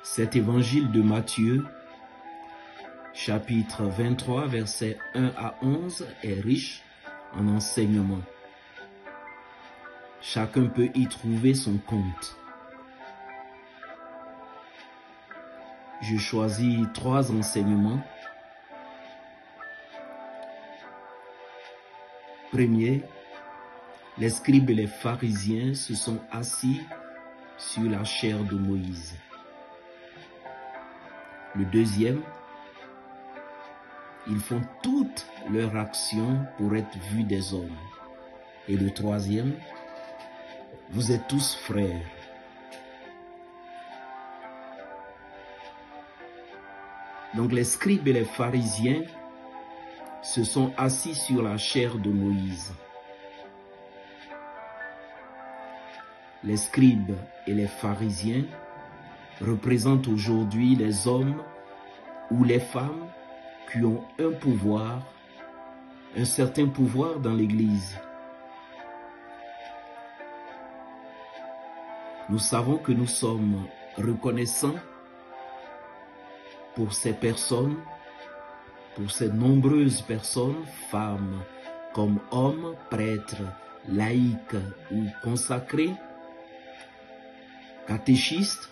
Cet évangile de Matthieu, chapitre 23, versets 1 à 11, est riche en enseignements. Chacun peut y trouver son compte. Je choisis 3 enseignements. Premier, les scribes et les pharisiens se sont assis sur la chair de Moïse. Le deuxième, ils font toute leur action pour être vus des hommes. Et le troisième, vous êtes tous frères. Donc les scribes et les pharisiens se sont assis sur la chair de Moïse. Les scribes et les pharisiens représentent aujourd'hui les hommes ou les femmes qui ont un pouvoir, un certain pouvoir dans l'Église. Nous savons que nous sommes reconnaissants pour ces personnes, pour ces nombreuses personnes, femmes comme hommes, prêtres, laïcs ou consacrés, catéchistes,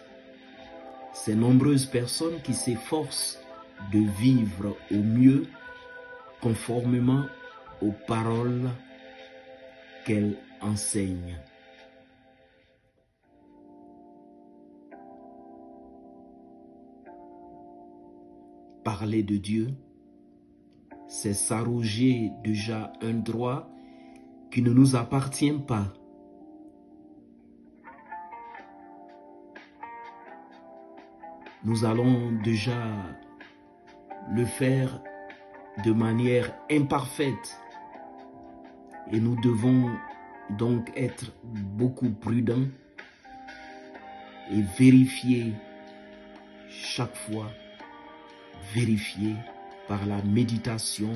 ces nombreuses personnes qui s'efforcent de vivre au mieux conformément aux paroles qu'elles enseignent. Parler de Dieu, c'est s'arroger déjà un droit qui ne nous appartient pas. Nous allons déjà le faire de manière imparfaite et nous devons donc être beaucoup prudents et vérifier chaque fois, vérifier par la méditation,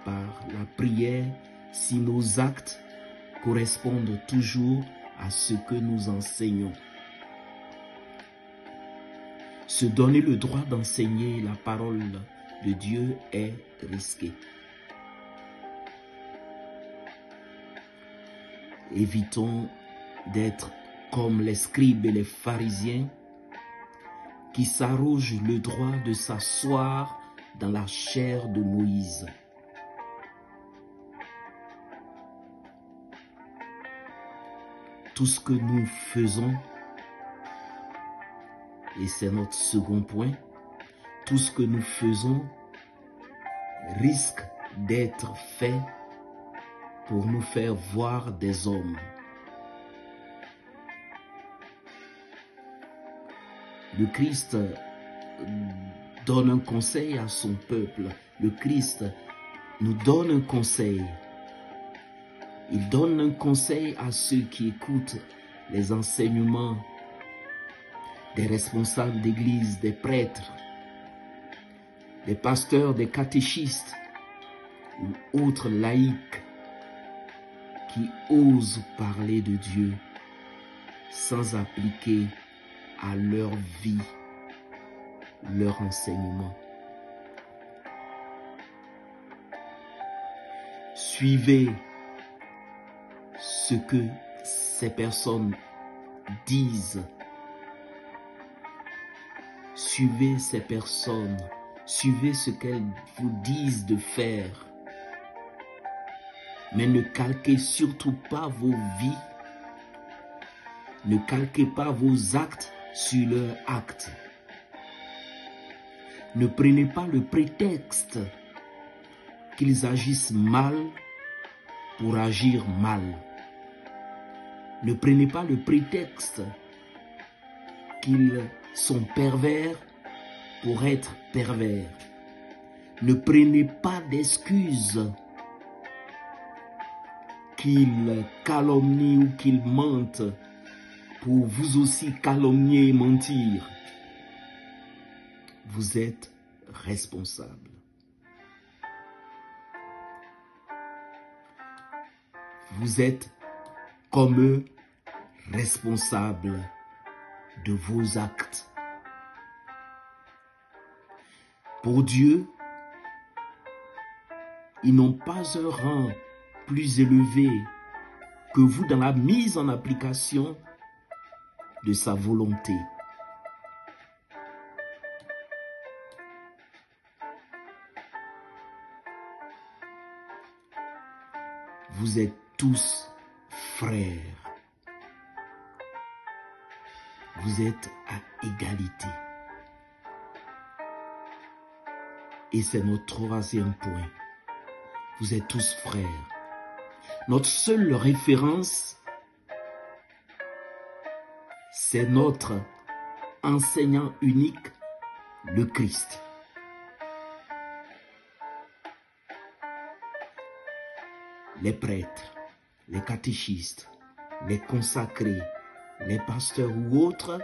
par la prière, si nos actes correspondent toujours à ce que nous enseignons. Se donner le droit d'enseigner la parole de Dieu est risqué. Évitons d'être comme les scribes et les pharisiens qui s'arrogent le droit de s'asseoir dans la chair de Moïse. Tout ce que nous faisons, et c'est notre second point, tout ce que nous faisons risque d'être fait pour nous faire voir des hommes. Le Christ donne un conseil à son peuple. Le Christ nous donne un conseil. Il donne un conseil à ceux qui écoutent les enseignements des responsables d'église, des prêtres, des pasteurs, des catéchistes ou autres laïcs qui osent parler de Dieu sans appliquer à leur vie leur enseignement. Suivez ce que ces personnes disent. Suivez ces personnes. Suivez ce qu'elles vous disent de faire. Mais ne calquez surtout pas vos vies. Ne calquez pas vos actes sur leurs actes. Ne prenez pas le prétexte qu'ils agissent mal pour agir mal. Ne prenez pas le prétexte qu'ils sont pervers pour être pervers. Ne prenez pas d'excuses qu'ils calomnient ou qu'ils mentent pour vous aussi calomnier et mentir. Vous êtes responsable. Vous êtes comme eux responsables de vos actes. Pour Dieu, ils n'ont pas un rang plus élevé que vous dans la mise en application de sa volonté. Vous êtes tous frères. Vous êtes à égalité. Et c'est notre troisième point. Vous êtes tous frères. Notre seule référence, c'est notre enseignant unique, le Christ. Les prêtres, les catéchistes, les consacrés, les pasteurs ou autres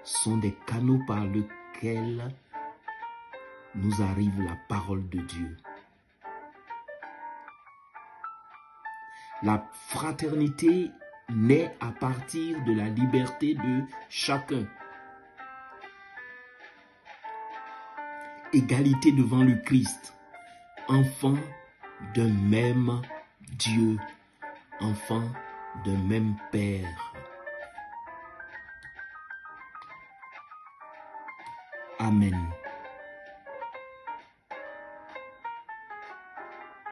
sont des canaux par lesquels nous arrive la parole de Dieu. La fraternité naît à partir de la liberté de chacun. Égalité devant le Christ, enfant d'un même Dieu, enfant d'un même Père. Amen.